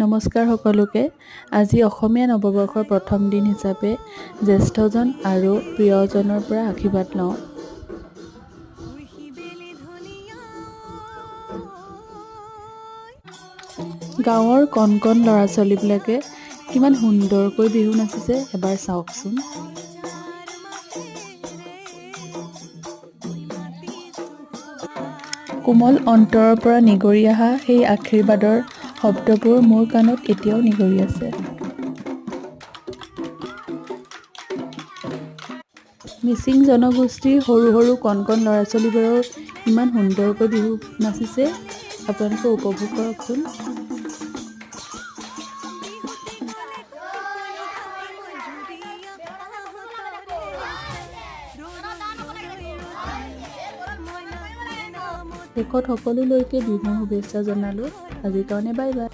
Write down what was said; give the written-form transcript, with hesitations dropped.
নমস্কাৰ সকলোকে। আজি অসমীয়া নৱবৰ্ষৰ প্ৰথম দিন হিচাপে জ্যেষ্ঠজন আৰু প্ৰিয়জনৰ পৰা আশীৰ্বাদ লওঁ। গাঁৱৰ কণ কণ ল'ৰা ছোৱালীবিলাকে কিমান সুন্দৰকৈ বিহু নাচিছে এবাৰ চাওকচোন। কোমল অন্তৰৰ পৰা নিগৰি অহা সেই আশীৰ্বাদৰ শব্দবোৰ মোৰ কাণত এতিয়াও নিগৰি আছে। মিচিং জনগোষ্ঠীৰ সৰু সৰু কণ কণ ল'ৰা ছোৱালীবোৰেও ইমান সুন্দৰকৈ বিহু নাচিছে, আপোনালোকে উপভোগ কৰকচোন। শেষত সকলোলৈকে বিহুৰ শুভেচ্ছা জনালোঁ। আজিৰ কাৰণে বাই বাই।